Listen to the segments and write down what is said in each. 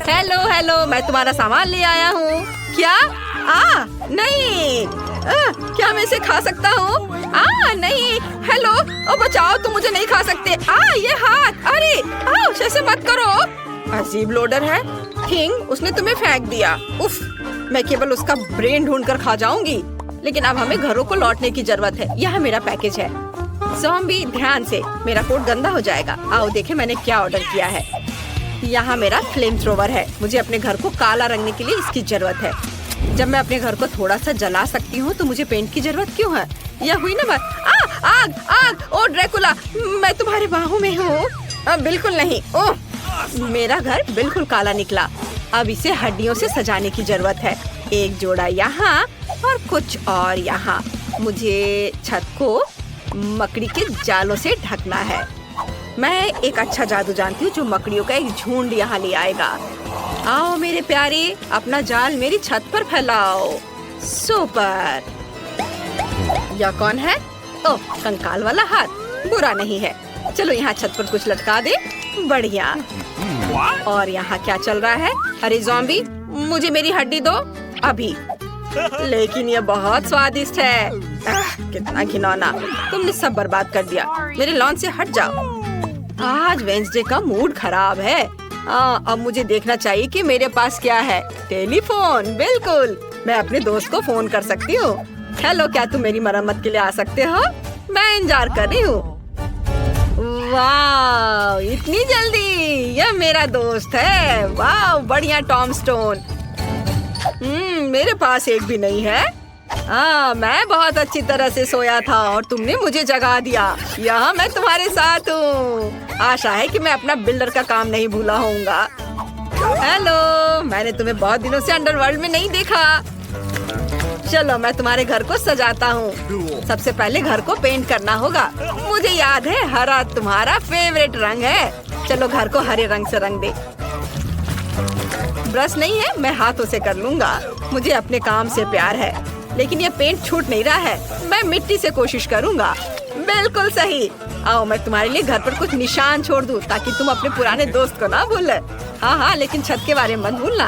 Hello hello, मैं तुम्हारा सामान ले आया हूँ। क्या? नहीं। क्या मैं इसे खा सकता हूँ? नहीं। हेलो, ओ बचाओ, तुम मुझे नहीं खा सकते। ये हाथ, अरे ऐसे मत करो। अजीब लोडर है। किंग, उसने तुम्हें फेंक दिया। उफ, मैं केवल उसका ब्रेन ढूंढ कर खा जाऊंगी। लेकिन अब हमें घरों को लौटने की जरूरत है। यह मेरा पैकेज है। ज़ॉम्बी, ध्यान से, मेरा कोट गंदा हो जाएगा। आओ देखें मैंने क्या ऑर्डर किया है। यहाँ मेरा फ्लेम थ्रोवर है। मुझे अपने घर को काला रंगने के लिए इसकी जरूरत है। जब मैं अपने घर को थोड़ा सा जला सकती हूँ तो मुझे पेंट की जरूरत क्यों है? यह हुई ना बात। आग आग, ओ ड्रैकुला, मैं तुम्हारे बाहों में हूँ। बिल्कुल नहीं। ओह, मेरा घर बिल्कुल काला निकला। अब इसे हड्डियों से सजाने की जरूरत है। एक जोड़ा यहाँ और कुछ और यहाँ। मुझे छत को मकड़ी के जालों से ढकना है। मैं एक अच्छा जादू जानती हूँ जो मकड़ियों का एक झुंड यहाँ ले आएगा। आओ मेरे प्यारे, अपना जाल मेरी छत पर फैलाओ। सुपर। यह कौन है? ओह, कंकाल वाला हाथ। बुरा नहीं है। चलो यहाँ छत पर कुछ लटका दे। बढ़िया। और यहाँ क्या चल रहा है? अरे ज़ॉम्बी, मुझे मेरी हड्डी दो अभी। लेकिन ये बहुत स्वादिष्ट है। कितना घिनौना। तुमने सब बर्बाद कर दिया। मेरे लॉन से हट जाओ। आज वेंसडे का मूड खराब है। अब मुझे देखना चाहिए कि मेरे पास क्या है। टेलीफोन, बिल्कुल। मैं अपने दोस्त को फोन कर सकती हूँ। हेलो, क्या तुम मेरी मरम्मत के लिए आ सकते हो? मैं इंतजार कर रही हूँ। वाह, इतनी जल्दी? यह मेरा दोस्त है। वाह, बढ़िया टॉम स्टोन। मेरे पास एक भी नहीं है। मैं बहुत अच्छी तरह से सोया था और तुमने मुझे जगा दिया। यहाँ मैं तुम्हारे साथ हूँ। आशा है कि मैं अपना बिल्डर का काम नहीं भूला होऊंगा। हेलो, मैंने तुम्हें बहुत दिनों से अंडरवर्ल्ड में नहीं देखा। चलो मैं तुम्हारे घर को सजाता हूँ। सबसे पहले घर को पेंट करना होगा। मुझे याद है हरा तुम्हारा फेवरेट रंग है। चलो घर को हरे रंग से रंग दे। ब्रश नहीं है, मैं हाथों से कर लूँगा। मुझे अपने काम से प्यार है। लेकिन ये पेंट छूट नहीं रहा है। मैं मिट्टी से कोशिश करूँगा। बिल्कुल सही। आओ मैं तुम्हारे लिए घर पर कुछ निशान छोड़ दूँ ताकि तुम अपने पुराने दोस्त को ना भूले। हाँ, लेकिन छत के बारे में मत भूलना।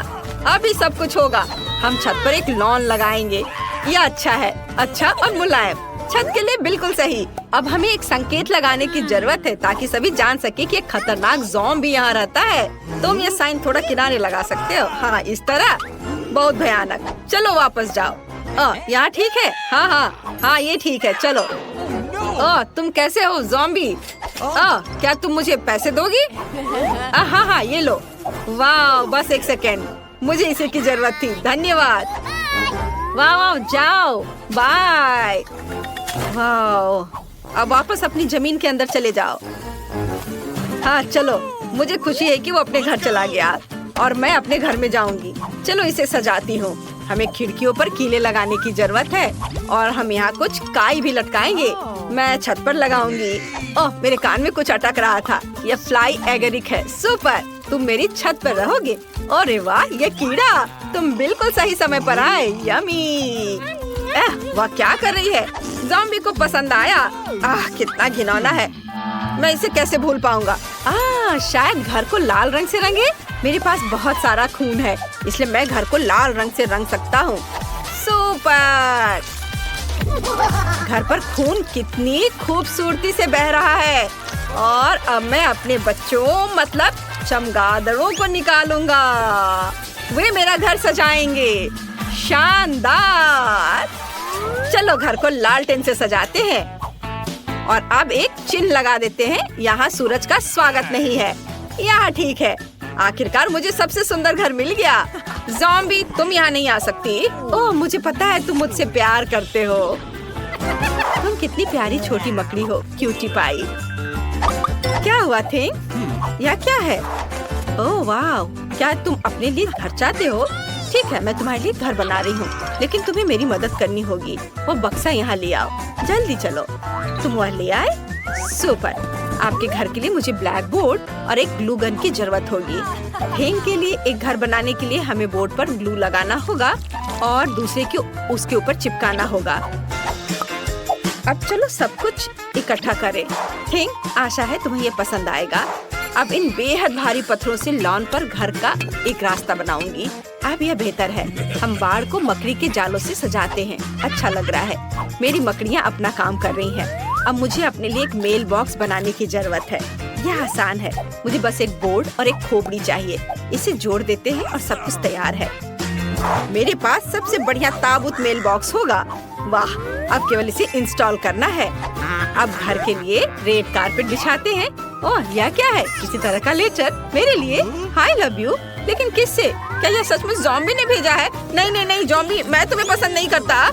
अभी सब कुछ होगा। हम छत पर एक लॉन लगाएंगे। यह अच्छा है, अच्छा और मुलायम। छत के लिए बिल्कुल सही। अब हमें एक संकेत लगाने की जरूरत है ताकि सभी जान सके कि एक खतरनाक ज़ॉम्बी यहाँ रहता है। तुम ये साइन थोड़ा किनारे लगा सकते हो। हाँ, इस तरह। बहुत भयानक। चलो वापस जाओ। यहाँ ठीक है? हाँ, ये ठीक है। चलो। तुम कैसे हो ज़ॉम्बी? क्या तुम मुझे पैसे दोगी? हाँ, ये लो। वाह, बस एक सेकेंड, मुझे इसी की जरूरत थी। धन्यवाद। वाह, जाओ, बाय। वाह, अब वापस अपनी जमीन के अंदर चले जाओ। हाँ चलो, मुझे खुशी है कि वो अपने घर चला गया और मैं अपने घर में जाऊंगी। चलो इसे सजाती हूँ। हमें खिड़कियों पर कीले लगाने की जरूरत है और हम यहाँ कुछ काई भी लटकाएंगे। मैं छत पर लगाऊंगी। ओह, मेरे कान में कुछ अटक रहा था। यह फ्लाई एगरिक है। सुपर, तुम मेरी छत पर रहोगे। अरे वाह, ये कीड़ा, तुम बिल्कुल सही समय पर आए। यमी। वह क्या कर रही है? ज़ॉम्बी को पसंद आया। कितना घिनौना है। मैं इसे कैसे भूल पाऊंगा? शायद घर को लाल रंग से रंगे। मेरे पास बहुत सारा खून है, इसलिए मैं घर को लाल रंग से रंग सकता हूँ। सुपर। घर पर खून कितनी खूबसूरती से बह रहा है। और अब मैं अपने बच्चों मतलब चमगादड़ों को निकालूंगा। वे मेरा घर सजाएंगे। शानदार। चलो घर को लालटेन से सजाते हैं और अब एक चिन्ह लगा देते हैं। यहाँ सूरज का स्वागत नहीं है। यहाँ ठीक है। आखिरकार मुझे सबसे सुंदर घर मिल गया। ज़ॉम्बी, तुम यहाँ नहीं आ सकती। ओह, मुझे पता है तुम मुझसे प्यार करते हो। तुम कितनी प्यारी छोटी मकड़ी हो, क्यूटी पाई। क्या हुआ थिंग? यह क्या है? ओह वाह, क्या तुम अपने लिए घर चाहते हो? ठीक है, मैं तुम्हारे लिए घर बना रही हूँ, लेकिन तुम्हें मेरी मदद करनी होगी। वो बक्सा यहाँ ले आओ। जल्दी चलो। तुम वह ले आए? सुपर। आपके घर के लिए मुझे ब्लैक बोर्ड और एक ग्लू गन की जरूरत होगी। थिंग के लिए एक घर बनाने के लिए हमें बोर्ड पर ग्लू लगाना होगा और दूसरे को उसके ऊपर चिपकाना होगा। अब चलो सब कुछ इकट्ठा करें। थिंग, आशा है तुम्हें ये पसंद आएगा। अब इन बेहद भारी पत्थरों से लॉन पर घर का एक रास्ता बनाऊंगी। अब यह बेहतर है। हम बाड़ को मकड़ी के जालों से सजाते हैं। अच्छा लग रहा है। मेरी मकड़ियाँ अपना काम कर रही हैं। अब मुझे अपने लिए एक मेल बॉक्स बनाने की जरूरत है। यह आसान है। मुझे बस एक बोर्ड और एक खोपड़ी चाहिए। इसे जोड़ देते हैं और सब कुछ तैयार है। मेरे पास सबसे बढ़िया ताबूत मेल बॉक्स होगा। वाह, अब केवल इसे इंस्टॉल करना है। अब घर के लिए रेड कारपेट बिछाते हैं। ओह, यह क्या है? किसी तरह का लेटर मेरे लिए। I love you. लेकिन किससे? क्या यह सचमुच ज़ॉम्बी ने भेजा है? नहीं नहीं नहीं, ज़ॉम्बी, मैं तुम्हें पसंद नहीं करता।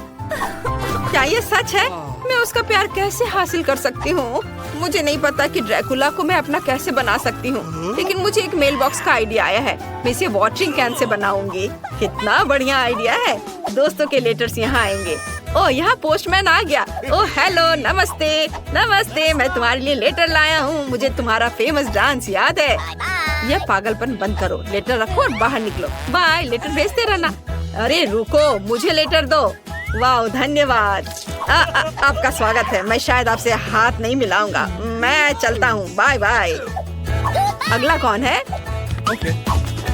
क्या यह सच है? मैं उसका प्यार कैसे हासिल कर सकती हूँ? मुझे नहीं पता कि ड्रैकुला को मैं अपना कैसे बना सकती हूँ, लेकिन मुझे एक मेल बॉक्स का आइडिया आया है। मैं इसे वाटरिंग कैन से बनाऊंगी। कितना बढ़िया आइडिया है। दोस्तों के लेटर्स यहाँ आएंगे। ओह, यहाँ पोस्टमैन आ गया। ओह हेलो, नमस्ते नमस्ते, मैं तुम्हारे लिए लेटर लाया हूँ। मुझे तुम्हारा फेमस डांस याद है। यह पागलपन बंद करो। लेटर रखो और बाहर निकलो। बाय। लेटर भेजते रहना। अरे रुको, मुझे लेटर दो। वाह, धन्यवाद। आपका स्वागत है। मैं शायद आपसे हाथ नहीं मिलाऊंगा। मैं चलता हूँ। Bye bye. अगला कौन है?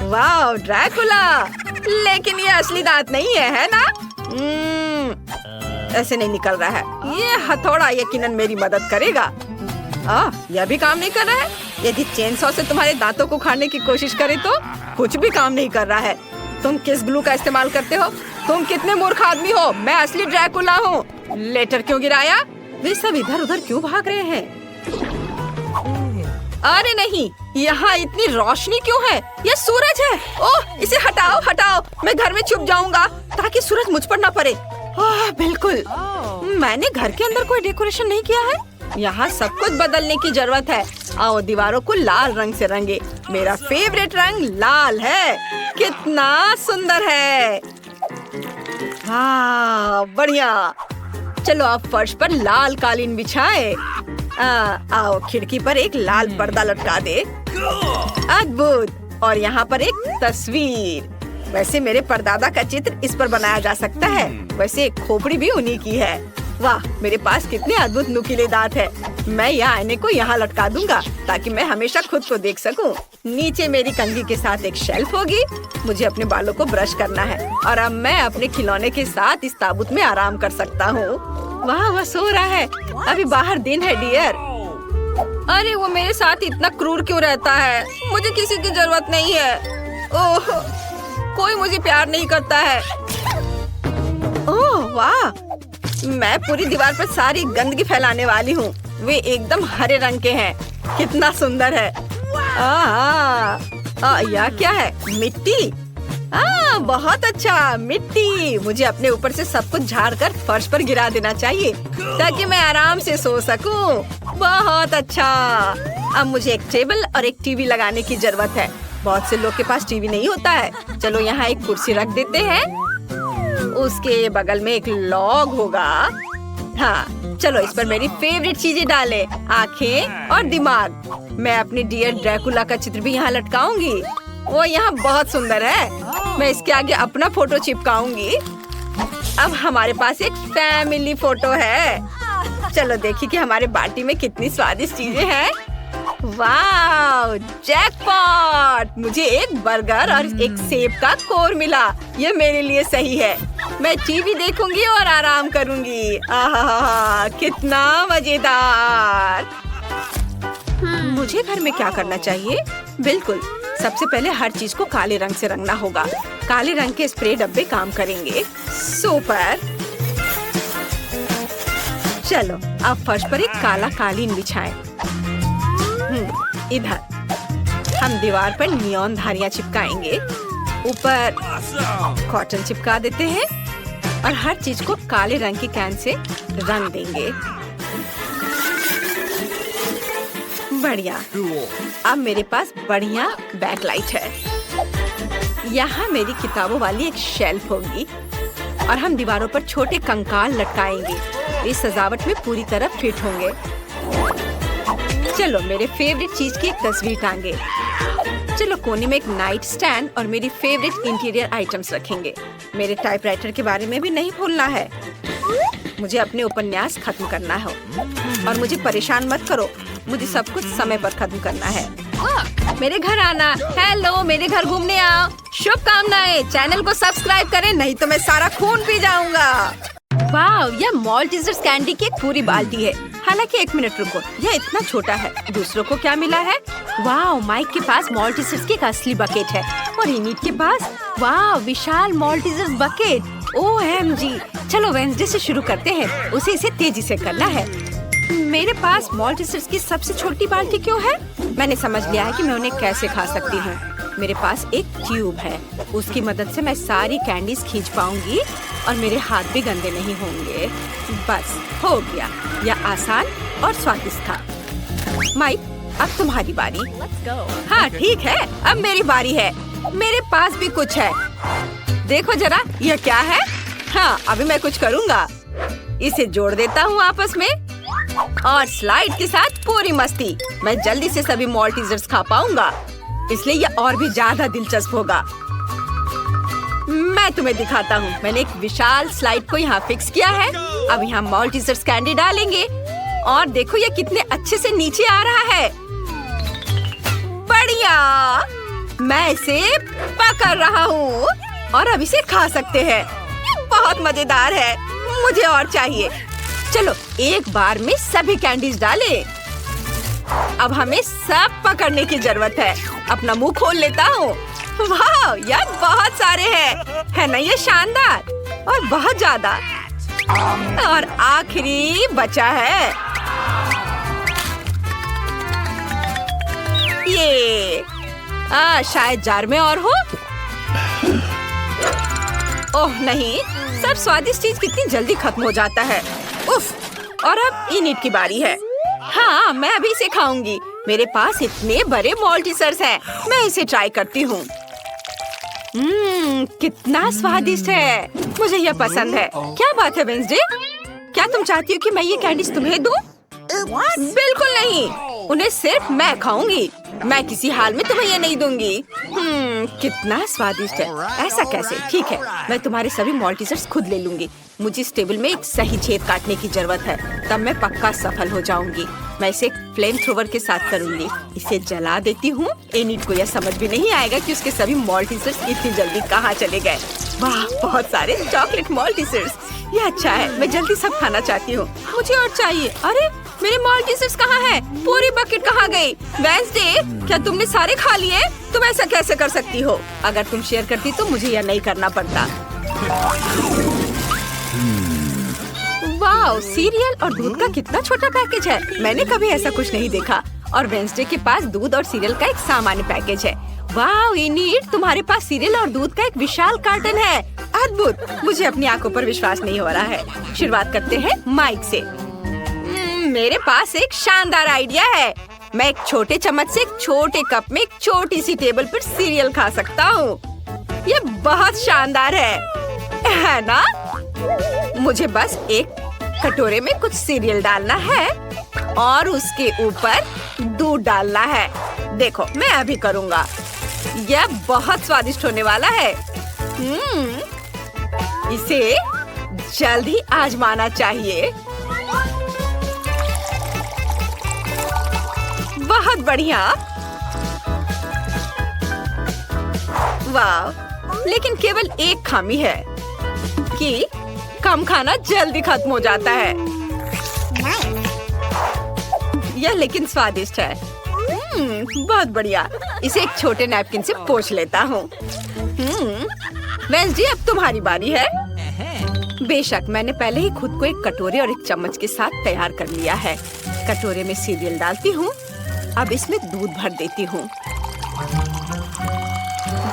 वाह, ड्रैकुला। लेकिन ये असली दांत नहीं है ना? ऐसे नहीं निकल रहा है। ये हथौड़ा यकीनन मेरी मदद करेगा। यह भी काम नहीं कर रहा है। यदि चेनसॉ से तुम्हारे दांतों को उखाड़ने की कोशिश करे तो कुछ भी काम नहीं कर रहा है। तुम किस ग्लू का इस्तेमाल करते हो? तुम कितने मूर्ख आदमी हो। मैं असली ड्रैकुला हूँ। लेटर क्यों गिराया? वे सब इधर उधर क्यों भाग रहे हैं? अरे नहीं, यहाँ इतनी रोशनी क्यों है? यह सूरज है। ओह, इसे हटाओ हटाओ। मैं घर में छुप जाऊंगा ताकि सूरज मुझ पर न पड़े। बिल्कुल। मैंने घर के अंदर कोई डेकोरेशन नहीं किया है। यहाँ सब कुछ बदलने की जरूरत है। आओ दीवारों को लाल रंग से रंगे। मेरा फेवरेट रंग लाल है। कितना सुंदर है। हाँ, बढ़िया। चलो अब फर्श पर लाल कालीन बिछाए। आओ खिड़की पर एक लाल पर्दा लटका दे। अद्भुत। और यहाँ पर एक तस्वीर। वैसे मेरे परदादा का चित्र इस पर बनाया जा सकता है। वैसे खोपड़ी भी उन्हीं की है। वाह, मेरे पास कितने अद्भुत नुकीले दांत है। मैं यह आईने को यहाँ लटका दूंगा ताकि मैं हमेशा खुद को देख सकूं। नीचे मेरी कंघी के साथ एक शेल्फ होगी। मुझे अपने बालों को ब्रश करना है और अब मैं अपने खिलौने के साथ इस ताबूत में आराम कर सकता हूँ। वाह, वह सो रहा है। अभी बाहर दिन है डियर। अरे वो मेरे साथ इतना क्रूर क्यों रहता है? मुझे किसी की जरूरत नहीं है। ओह, कोई मुझे प्यार नहीं करता है। ओह वाह, मैं पूरी दीवार पर सारी गंदगी फैलाने वाली हूँ। वे एकदम हरे रंग के हैं। कितना सुंदर है। यह क्या है? मिट्टी। बहुत अच्छा, मिट्टी। मुझे अपने ऊपर से सब कुछ झाड़ कर फर्श पर गिरा देना चाहिए ताकि मैं आराम से सो सकूं। बहुत अच्छा। अब मुझे एक टेबल और एक टीवी लगाने की जरूरत है। बहुत से लोग के पास टीवी नहीं होता है। चलो यहाँ एक कुर्सी रख देते हैं। उसके बगल में एक लॉग होगा। हाँ, चलो इस पर मेरी फेवरेट चीजें डालें, आँखें और दिमाग। मैं अपने डियर ड्रैकुला का चित्र भी यहाँ लटकाऊंगी। वो यहाँ बहुत सुंदर है। मैं इसके आगे अपना फोटो चिपकाऊंगी। अब हमारे पास एक फैमिली फोटो है। चलो देखिए कि हमारे बाटी में कितनी स्वादिष्ट चीजें हैं। वाह, जैकपॉट! मुझे एक बर्गर और एक सेब का कोर मिला। ये मेरे लिए सही है। मैं टीवी देखूंगी और आराम करूंगी। आहा, कितना मजेदार। मुझे घर में क्या करना चाहिए? बिल्कुल, सबसे पहले हर चीज को काले रंग से रंगना होगा। काले रंग के स्प्रे डब्बे काम करेंगे। सुपर। चलो अब फर्श पर एक काला कालीन बिछाएं। इधर हम दीवार पर नियॉन धारियां चिपकाएंगे। ऊपर कॉटन चिपका देते हैं और हर चीज को काले रंग की कैन से रंग देंगे। बढ़िया। अब मेरे पास बढ़िया बैकलाइट है। यहाँ मेरी किताबों वाली एक शेल्फ होगी और हम दीवारों पर छोटे कंकाल लटकाएंगे। इस सजावट में पूरी तरह फिट होंगे। चलो मेरे फेवरेट चीज की एक तस्वीर टांगे। चलो कोने में एक नाइट स्टैंड और मेरी फेवरेट इंटीरियर आइटम्स रखेंगे। मेरे टाइपराइटर के बारे में भी नहीं भूलना है। मुझे अपने उपन्यास खत्म करना है और मुझे परेशान मत करो, मुझे सब कुछ समय पर खत्म करना है। मेरे घर आना। हेलो, मेरे घर घूमने आओ। शुभकामनाएं। चैनल को सब्सक्राइब करें, नहीं तो मैं सारा खून पी जाऊंगा। वाह, यह मॉल्टीजर्स कैंडी की एक पूरी बाल्टी है। हालांकि 1 मिनट रुको, यह इतना छोटा है। दूसरों को क्या मिला है? वाह, माइक के पास मॉल्टीजर्स की एक असली बकेट है और इनिट के पास वाह विशाल मॉल्टीजर्स बकेट। OMG। चलो वेडनेसडे से शुरू करते हैं, उसे इसे तेजी से करना है। मेरे पास मॉल्टीजर्स की सबसे छोटी बाल्टी क्यों है? मैंने समझ लिया है कि मैं उन्हें कैसे खा सकती हूँ। मेरे पास एक ट्यूब है, उसकी मदद से मैं सारी कैंडीज खींच पाऊंगी और मेरे हाथ भी गंदे नहीं होंगे। बस हो गया, यह आसान और स्वादिष्ट था। माइक, अब तुम्हारी बारी। हाँ ठीक है, अब मेरी बारी है। मेरे पास भी कुछ है, देखो जरा, यह क्या है? हाँ, अभी मैं कुछ करूँगा। इसे जोड़ देता हूँ आपस में और स्लाइड के साथ पूरी मस्ती। मैं जल्दी से सभी मॉल्टीजर्स खा पाऊंगा, इसलिए यह और भी ज्यादा दिलचस्प होगा। मैं तुम्हें दिखाता हूँ। मैंने एक विशाल स्लाइड को यहाँ फिक्स किया है। अब यहाँ मॉल्टीजर्स कैंडी डालेंगे और देखो ये कितने अच्छे से नीचे आ रहा है। बढ़िया, मैं इसे पकड़ रहा हूँ और अब इसे खा सकते हैं। बहुत मजेदार है, मुझे और चाहिए। चलो एक बार में सभी कैंडीज डालें। अब हमें सब पकड़ने की जरूरत है। अपना मुंह खोल लेता हूँ। वाह, यार बहुत सारे हैं, है ना ये शानदार? और बहुत ज्यादा। और आखिरी बचा है ये। शायद जार में और हो। ओह नहीं, सब स्वादिष्ट चीज कितनी जल्दी खत्म हो जाता है। उफ, और अब इनिट की बारी है। हाँ, मैं अभी इसे खाऊंगी। मेरे पास इतने बड़े मॉल्टीजर्स हैं। मैं इसे ट्राई करती हूँ। कितना स्वादिष्ट है, मुझे यह पसंद है। क्या बात है वेडनेसडे, क्या तुम चाहती हो कि मैं ये कैंडीज तुम्हें दूँ? बिल्कुल नहीं, उन्हें सिर्फ मैं खाऊंगी। मैं किसी हाल में तुम्हें ये नहीं दूंगी। कितना स्वादिष्ट है। ऐसा कैसे? ठीक है, मैं तुम्हारे सभी मॉल्टीजर्स खुद ले लूंगी। मुझे इस टेबल में एक सही छेद काटने की जरूरत है, तब मैं पक्का सफल हो जाऊंगी। मैं इसे फ्लेम थ्रोवर के साथ करूंगी। इसे जला देती हूँ। एनिट को यह समझ भी नहीं आएगा कि उसके सभी मॉल्टीजर्स इतनी जल्दी कहाँ चले गए। वाह, बहुत सारे चॉकलेट मॉल्टीजर्स। ये अच्छा है, मैं जल्दी सब खाना चाहती हूँ। मुझे और चाहिए। अरे मेरे मॉल्टीजर्स कहाँ हैं? पूरी बकेट कहाँ गई? वेडनेसडे, क्या तुमने सारे खा लिए? तुम ऐसा कैसे कर सकती हो? अगर तुम शेयर करती तो मुझे यह नहीं करना पड़ता। वाह, सीरियल और दूध का कितना छोटा पैकेज है। मैंने कभी ऐसा कुछ नहीं देखा। और वेडनेसडे के पास दूध और सीरियल का एक सामान्य पैकेज है। वाह इनिट, तुम्हारे पास सीरियल और दूध का एक विशाल कार्टन है। अद्भुत, मुझे अपनी आंखों पर विश्वास नहीं हो रहा है। शुरुआत करते हैं माइक से। मेरे पास एक शानदार आइडिया है। मैं एक छोटे चम्मच से एक छोटे कप में एक छोटी सी टेबल पर सीरियल खा सकता हूँ। ये बहुत शानदार है ना? मुझे बस एक कटोरे में कुछ सीरियल डालना है और उसके ऊपर दूध डालना है। देखो, मैं अभी करूँगा। यह बहुत स्वादिष्ट होने वाला है। इसे जल्द ही आजमाना चाहिए। बहुत बढ़िया। वाह, लेकिन केवल एक खामी है कि कम खाना जल्दी खत्म हो जाता है। यह लेकिन स्वादिष्ट है। बहुत बढ़िया। इसे एक छोटे नैपकिन से पोंछ लेता हूँ। वेडनेसडे, अब तुम्हारी बारी है। बेशक, मैंने पहले ही खुद को एक कटोरे और एक चम्मच के साथ तैयार कर लिया है। कटोरे में सीरियल डालती हूँ। अब इसमें दूध भर देती हूँ।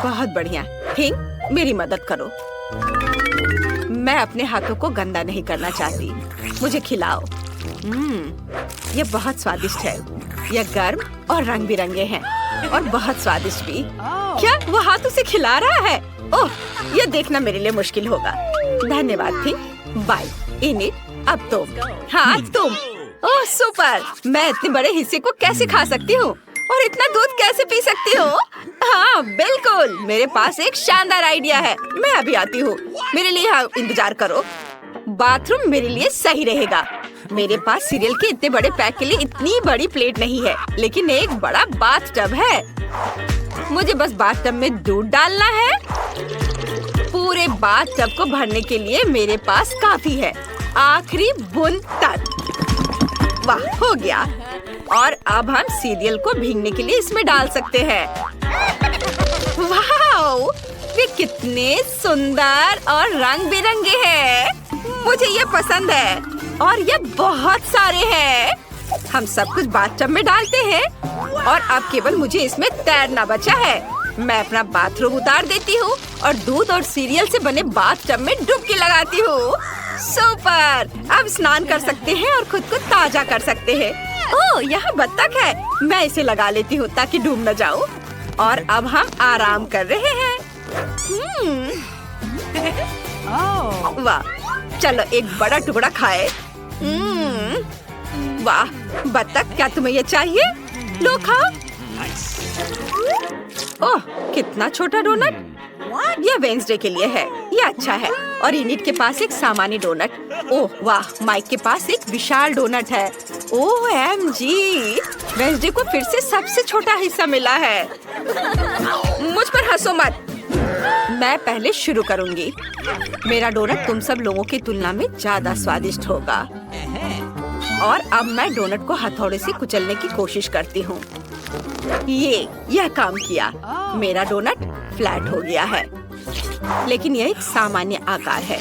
बहुत बढ़िया। हिंग, मेरी मदद करो। मैं अपने हाथों को गंदा नहीं करना चाहती। मुझे खिलाओ। ये बहुत स्वादिष्ट है। यह गर्म और रंग बिरंगे हैं और बहुत स्वादिष्ट भी। क्या वो हाथों से खिला रहा है? ओह, यह देखना मेरे लिए मुश्किल होगा। धन्यवाद थिंग। बाय इनिट, अब तुम। हाँ तुम। ओह सुपर, मैं इतने बड़े हिस्से को कैसे खा सकती हूँ? और इतना दूध कैसे पी सकती हो? हाँ बिल्कुल, मेरे पास एक शानदार आइडिया है। मैं अभी आती हूँ, मेरे लिए यहाँ इंतजार करो। बाथरूम मेरे लिए सही रहेगा। मेरे पास सीरियल के इतने बड़े पैक के लिए इतनी बड़ी प्लेट नहीं है, लेकिन एक बड़ा बाथ टब है। मुझे बस बाथ टब में दूध डालना है। पूरे बाथ टब को भरने के लिए मेरे पास काफी है, आखिरी बूंद तक। वाह, हो गया। और अब हम सीरियल को भीगने के लिए इसमें डाल सकते हैं। वाह, ये कितने सुंदर और रंग बिरंगे हैं। मुझे ये पसंद है और ये बहुत सारे हैं। हम सब कुछ बाथटब में डालते हैं और अब केवल मुझे इसमें तैरना बचा है। मैं अपना बाथरूम उतार देती हूँ और दूध और सीरियल से बने बाथटब में डुबकी लगाती हूँ। सुपर! अब स्नान कर सकते हैं और खुद को ताजा कर सकते हैं। ओह, यहाँ बत्तख है। मैं इसे लगा लेती हूँ ताकि डूब न जाऊँ। और अब हम आराम कर रहे हैं। वाह, चलो एक बड़ा टुकड़ा खाए। वाह बत्तख, क्या तुम्हें ये चाहिए? लो खाओ। ओह, कितना छोटा डोनट। ये वेंसडे के लिए है, ये अच्छा है। और इनिट के पास एक सामान्य डोनट। ओह वाह, माइक के पास एक विशाल डोनट है। OMG, वेंसडे को फिर से सबसे छोटा हिस्सा मिला है। मुझ पर हंसो मत, मैं पहले शुरू करूंगी। मेरा डोनट तुम सब लोगों की तुलना में ज्यादा स्वादिष्ट होगा। और अब मैं डोनट को हथौड़े से कुचलने की कोशिश करती हूँ। यह काम किया। मेरा डोनट फ्लैट हो गया है, लेकिन यह एक सामान्य आकार है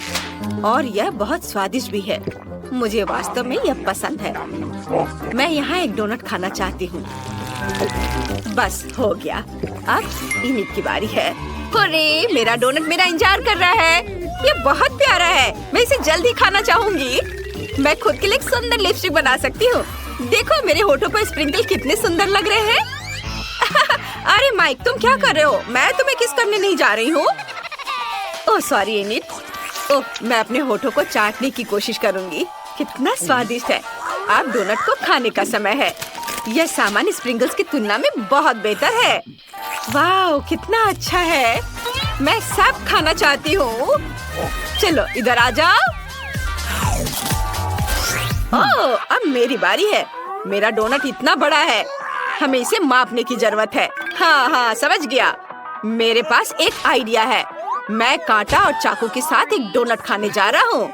और यह बहुत स्वादिष्ट भी है। मुझे वास्तव में यह पसंद है। मैं यहाँ एक डोनट खाना चाहती हूँ। बस हो गया। अब इनिट की बारी है। अरे, मेरा डोनट मेरा इंतजार कर रहा है। ये बहुत प्यारा है, मैं इसे जल्दी खाना चाहूंगी। मैं खुद के लिए एक सुंदर लिपस्टिक बना सकती हूँ। देखो मेरे होठों पर स्प्रिंकल कितने सुंदर लग रहे हैं। अरे माइक, तुम क्या कर रहे हो? मैं तुम्हें किस करने नहीं जा रही हूँ। Oh sorry init. ओह, मैं अपने होठों को चाटने की कोशिश करूंगी। कितना स्वादिष्ट है। अब डोनट को खाने का समय है। यह सामान्य स्प्रिंकल्स की तुलना में बहुत बेहतर है। वाह, कितना अच्छा है। मैं सब खाना चाहती हूँ। चलो इधर आ जाओ। ओह, अब मेरी बारी है। मेरा डोनट इतना बड़ा है, हमें इसे मापने की जरूरत है। हाँ, समझ गया। मेरे पास एक आइडिया है। मैं कांटा और चाकू के साथ एक डोनट खाने जा रहा हूँ।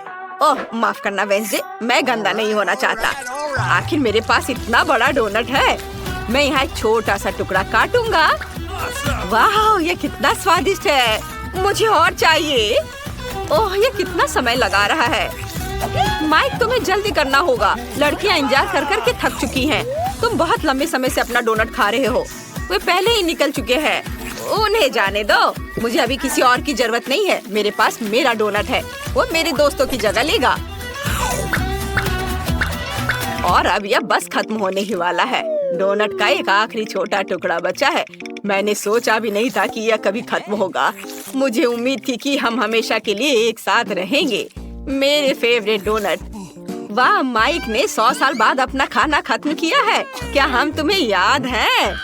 ओह, माफ करना वेंसडे, मैं गंदा नहीं होना चाहता। आखिर मेरे पास इतना बड़ा डोनट है। मैं यहाँ एक छोटा सा टुकड़ा काटूंगा। वाह, ये कितना स्वादिष्ट है। मुझे और चाहिए। ओह, ये कितना समय लगा रहा है। माइक, तुम्हें जल्दी करना होगा। लड़कियाँ इंतजार कर कर के थक चुकी हैं। तुम बहुत लंबे समय से अपना डोनट खा रहे हो। वे पहले ही निकल चुके हैं। उन्हें जाने दो। मुझे अभी किसी और की जरूरत नहीं है। मेरे पास मेरा डोनट है, वो मेरे दोस्तों की जगह लेगा। और अब यह बस खत्म होने ही वाला है। डोनट का एक आखिरी छोटा टुकड़ा बचा है। मैंने सोचा भी नहीं था कि यह कभी खत्म होगा। मुझे उम्मीद थी कि हम हमेशा के लिए एक साथ रहेंगे। मेरे फेवरेट डोनट। वाह, माइक ने 100 साल बाद अपना खाना खत्म किया है। क्या हम तुम्हें याद हैं?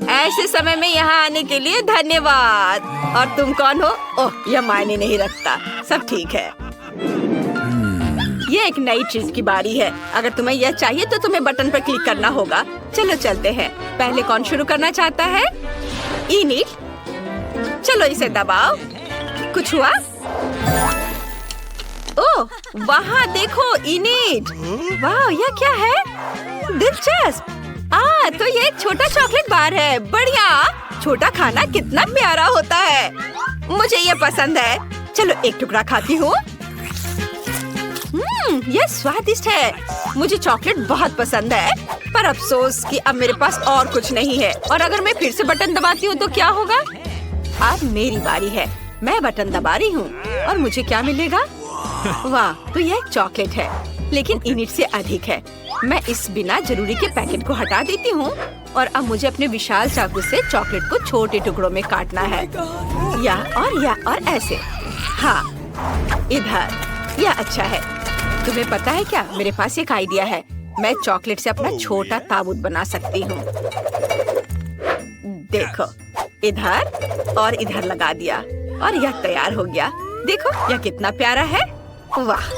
ऐसे समय में यहाँ आने के लिए धन्यवाद। और तुम कौन हो? ओह, यह मायने नहीं रखता। सब ठीक है। ये एक नई चीज की बारी है। अगर तुम्हें यह चाहिए तो तुम्हें बटन पर क्लिक करना होगा। चलो चलते हैं। पहले कौन शुरू करना चाहता है? इनिट। चलो इसे दबाओ। कुछ हुआ? ओह, वहाँ देखो इनिट। वाह, यह क्या है? दिलचस्प। तो ये एक छोटा चॉकलेट बार है। बढ़िया। छोटा खाना कितना प्यारा होता है। मुझे ये पसंद है। चलो एक टुकड़ा खाती हूँ। ये स्वादिष्ट है। मुझे चॉकलेट बहुत पसंद है, पर अफसोस कि अब मेरे पास और कुछ नहीं है। और अगर मैं फिर से बटन दबाती हूँ तो क्या होगा? अब मेरी बारी है। मैं बटन दबा रही हूँ और मुझे क्या मिलेगा? वाह, तो यह एक चॉकलेट है, लेकिन इनिट से अधिक है। मैं इस बिना जरूरी के पैकेट को हटा देती हूँ और अब मुझे अपने विशाल चाकू से चॉकलेट को छोटे टुकड़ों में काटना है। या और ऐसे। हाँ, इधर। यह अच्छा है। तुम्हें पता है क्या? मेरे पास एक आइडिया है। मैं चॉकलेट से अपना छोटा ताबूत बना सकती हूँ। देखो, इधर और इधर लगा दिया और यह तैयार हो गया। देखो यह कितना प्यारा है। वाह!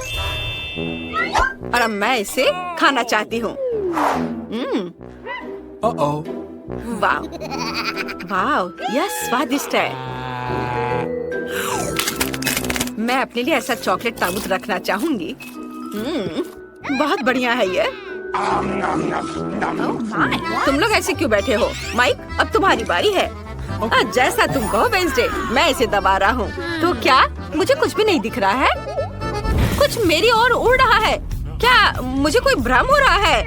और अब मैं इसे खाना चाहती हूँ। वाह वाह, यह स्वादिष्ट है। मैं अपने लिए ऐसा चॉकलेट ताबूत रखना चाहूंगी। बहुत बढ़िया है ये। तुम लोग ऐसे क्यों बैठे हो? माइक, अब तुम्हारी बारी है। जैसा तुम कहो वेंसडे, मैं इसे दबा रहा हूँ। तो क्या मुझे कुछ भी नहीं दिख रहा है? कुछ मेरी ओर उड़ रहा है क्या? मुझे कोई भ्रम हो रहा है?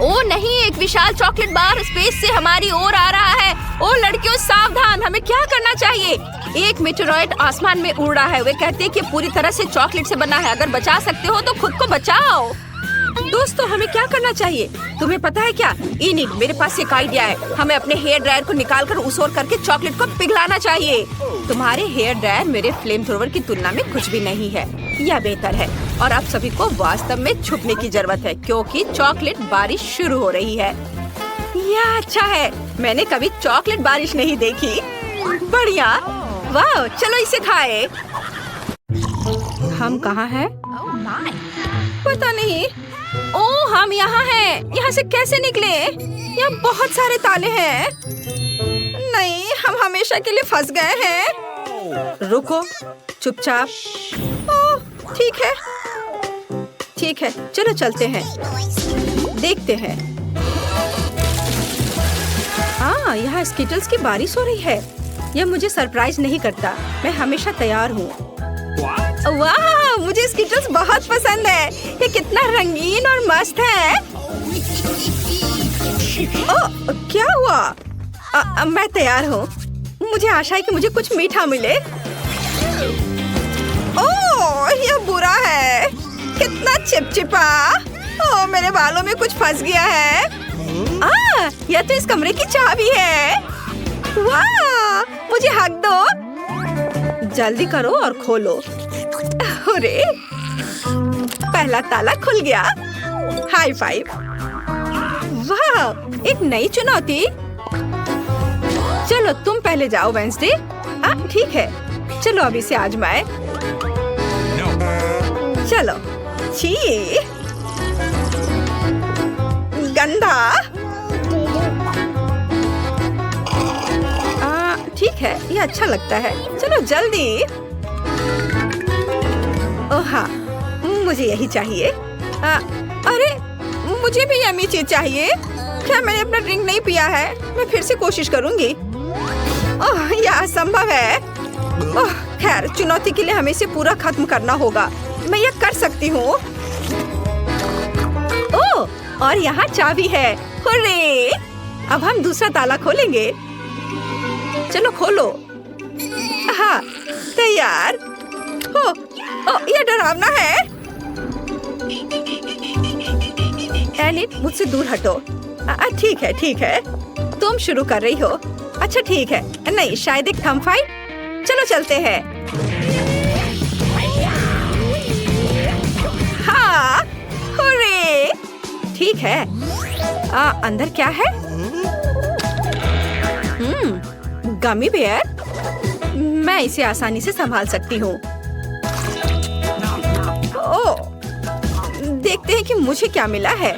ओ नहीं, एक विशाल चॉकलेट बार स्पेस से हमारी ओर आ रहा है। ओ लड़कियों सावधान, हमें क्या करना चाहिए? एक मेटेरॉइड आसमान में उड़ रहा है। वे कहते हैं कि पूरी तरह से चॉकलेट से बना है। अगर बचा सकते हो तो खुद को बचाओ। दोस्तों, हमें क्या करना चाहिए? तुम्हें पता है क्या? इनिक, मेरे पास एक आइडिया है। हमें अपने हेयर ड्रायर को निकालकर उस ओर करके चॉकलेट को पिघलाना चाहिए। तुम्हारे हेयर ड्रायर मेरे फ्लेम थ्रोवर की तुलना में कुछ भी नहीं है। यह बेहतर है। और आप सभी को वास्तव में छुपने की जरूरत है, क्योंकि चॉकलेट बारिश शुरू हो रही है। यह अच्छा है। मैंने कभी चॉकलेट बारिश नहीं देखी। बढ़िया। वाह, चलो इसे खाए। हम कहाँ हैं? पता नहीं। ओह, हम यहाँ हैं। यहाँ से कैसे निकले? यहाँ बहुत सारे ताले हैं। नहीं, हम हमेशा के लिए फंस गए हैं। रुको, चुपचाप। ओह, ठीक है, ठीक है, चलो चलते हैं, देखते हैं। हाँ, यहाँ स्किटल्स की बारिश हो रही है। यह मुझे सरप्राइज नहीं करता। मैं हमेशा तैयार हूँ। वाह, मुझे स्किटल्स बहुत पसंद है। ये कितना रंगीन और मस्त है। ओह, क्या हुआ? मैं तैयार हूँ। मुझे आशा है कि मुझे कुछ मीठा मिले। ओह, यह बुरा है। कितना चिपचिपा। ओह, मेरे बालों में कुछ फंस गया है। यह तो इस कमरे की चाबी है। वाह, मुझे हक दो। जल्दी करो और खोलो। अरे, पहला ताला खुल गया। High five. वाह, एक नई चुनौती। चलो तुम पहले जाओ वेंसडे। ठीक है, चलो अभी से आजमाए। चलो। छी, गंदा। ठीक है, ये अच्छा लगता है। चलो जल्दी। ओह हाँ, मुझे यही चाहिए। अरे, मुझे भी यम्मी चीज चाहिए। क्या मैंने अपना ड्रिंक नहीं पिया है? मैं फिर से कोशिश करूंगी। ओह, यह असंभव है। ओह, खैर, चुनौती के लिए हमें इसे पूरा खत्म करना होगा। मैं यह कर सकती हूँ। ओह, और यहाँ चाबी है। हुर्रे! अब हम दूसरा ताला खोलेंगे। चलो खोलो। हाँ, तैयार। यह डरावना है। एनिट, मुझसे दूर हटो। ठीक है, ठीक है। तुम शुरू कर रही हो। अच्छा ठीक है। नहीं, शायद एक थंब फाइट। चलो चलते हैं। हाँ, हुर्रे! ठीक है। अंदर क्या है? Gummy bear. मैं इसे आसानी से संभाल सकती हूँ। ओह, देखते हैं कि मुझे क्या मिला है।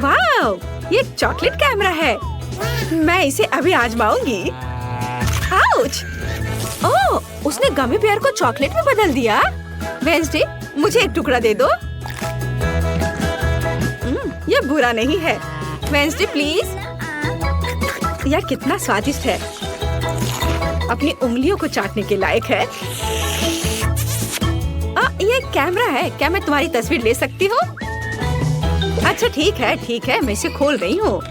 वाह, ये चॉकलेट कैमरा है। मैं इसे अभी आजमाऊंगी। आउच! ओह, उसने गमी बेयर को चॉकलेट में बदल दिया। वेंसडे, मुझे एक टुकड़ा दे दो। यह बुरा नहीं है। Wednesday please. यह कितना स्वादिष्ट है। अपनी उंगलियों को चाटने के लायक है। ये कैमरा है। क्या मैं तुम्हारी तस्वीर ले सकती हूँ? अच्छा ठीक है, ठीक है, मैं इसे खोल रही हूँ।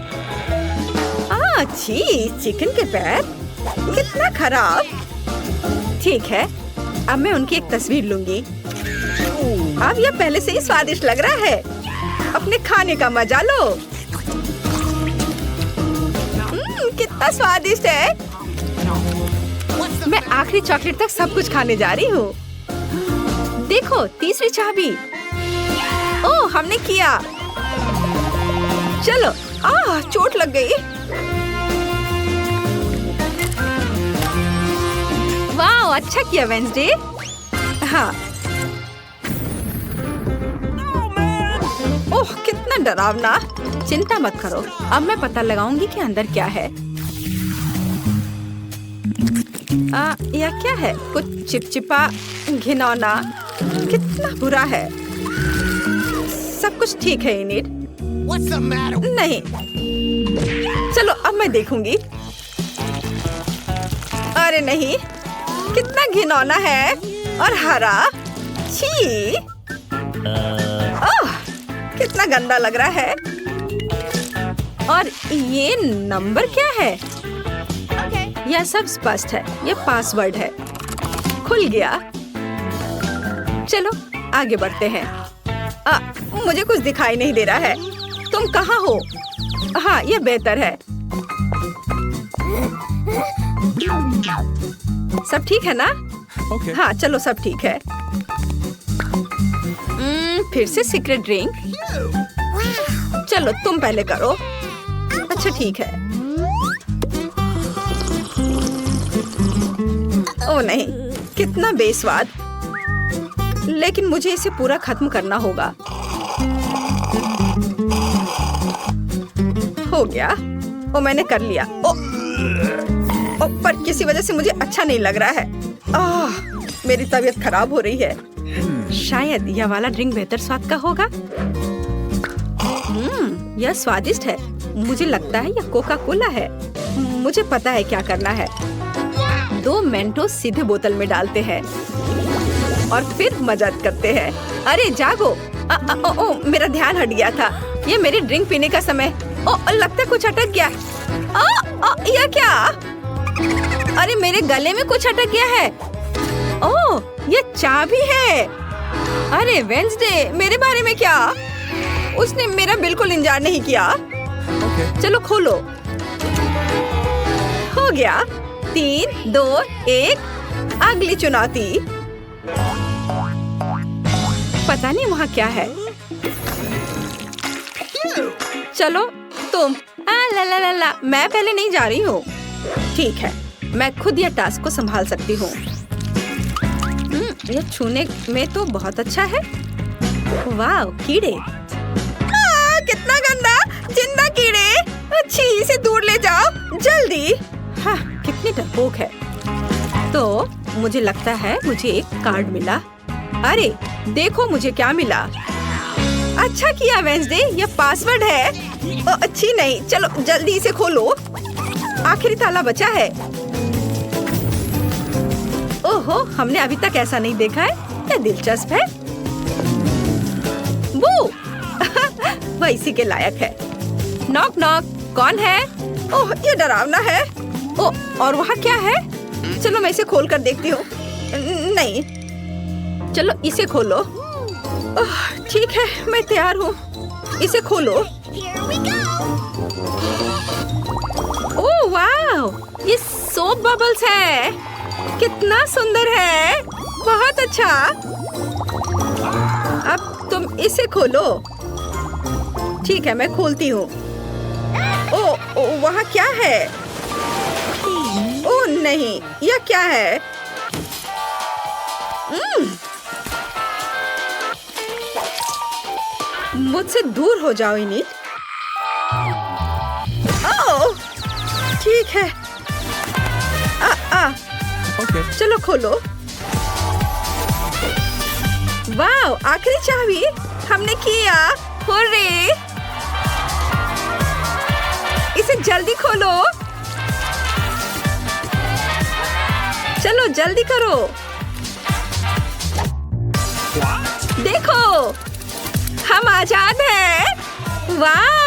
छी, चिकन के पैर, कितना खराब। ठीक है, अब मैं उनकी एक तस्वीर लूंगी। अब यह पहले से ही स्वादिष्ट लग रहा है। अपने खाने का मजा लो। कितना स्वादिष्ट है। मैं आखिरी चॉकलेट तक सब कुछ खाने जा रही हूँ। देखो, तीसरी चाबी। ओह, हमने किया। चलो, चोट लग गई। वाह, अच्छा किया वेंसडे। हाँ। ओह, कितना डरावना। चिंता मत करो, अब मैं पता लगाऊंगी कि अंदर क्या है। यह क्या है? कुछ चिपचिपा, घिनौना। कितना बुरा है। सब कुछ ठीक है इनिड? नहीं। चलो, अब मैं देखूंगी। अरे नहीं, कितना घिनौना है और हरा। छी। ओह, कितना गंदा लग रहा है। और ये नंबर क्या है? यह सब स्पष्ट है। यह पासवर्ड है। खुल गया। चलो, आगे बढ़ते हैं। मुझे कुछ दिखाई नहीं दे रहा है। तुम कहाँ हो? हाँ, यह बेहतर है। सब ठीक है ना? हाँ, चलो, सब ठीक है। फिर से सीक्रेट ड्रिंक। चलो, तुम पहले करो। अच्छा, ठीक है। ओह नहीं, कितना बेस्वाद। लेकिन मुझे इसे पूरा खत्म करना होगा। हो गया। ओ, मैंने कर लिया। पर किसी वजह से मुझे अच्छा नहीं लग रहा है। मेरी तबीयत खराब हो रही है। शायद यह वाला ड्रिंक बेहतर स्वाद का होगा। यह स्वादिष्ट है। मुझे लगता है यह कोका कोला है। मुझे पता है क्या करना है। 2 मेंटोस सीधे बोतल में डालते हैं और फिर मजाक करते हैं। अरे जागो। मेरा ध्यान हट गया था। ये मेरी ड्रिंक पीने का समय। लगता है कुछ अटक गया। यह क्या? अरे मेरे गले में कुछ अटक गया है। ओह, ये चाबी है। अरे वेंसडे, मेरे बारे में क्या? उसने मेरा बिल्कुल इंतजार नहीं किया। चलो खोलो। हो गया। 3, 2, 1। अगली चुनौती। पता नहीं वहाँ क्या है। चलो तुम। ला ला ला ला, मैं पहले नहीं जा रही हूँ। ठीक है, मैं खुद यह टास्क को संभाल सकती हूँ। यह छूने में तो बहुत अच्छा है। वाह, कीड़े। कितना गंदा, जिंदा कीड़े। अच्छी, इसे दूर ले जाओ जल्दी। हाँ, कितनी डरपोक है। तो मुझे लगता है मुझे एक कार्ड मिला। अरे देखो मुझे क्या मिला। अच्छा किया वेंसडे, यह पासवर्ड है। अच्छी नहीं, चलो जल्दी इसे खोलो। आखिरी ताला बचा है। ओहो, हमने अभी तक ऐसा नहीं देखा है। यह दिलचस्प है। वो वह इसी के लायक है। नॉक नॉक, कौन है? ओह, ये डरावना है। ओह, और वहाँ क्या है? चलो मैं इसे खोल कर देखती हूँ। नहीं, चलो इसे खोलो। ओह, ठीक है, मैं तैयार हूँ। इसे खोलो। ओह वाह, ये सोप बबल्स है। कितना सुंदर है। बहुत अच्छा। अब तुम इसे खोलो। ठीक है, मैं खोलती हूँ। ओह, वहाँ क्या है? ओह नहीं, यह क्या है? मुझसे दूर हो जाओ इनिट। ओह, ठीक है। Okay. चलो खोलो। वाह, आखिरी चाबी। हमने किया। हुर्रे। इसे जल्दी खोलो। चलो जल्दी करो। देखो, हम आजाद हैं। वाह।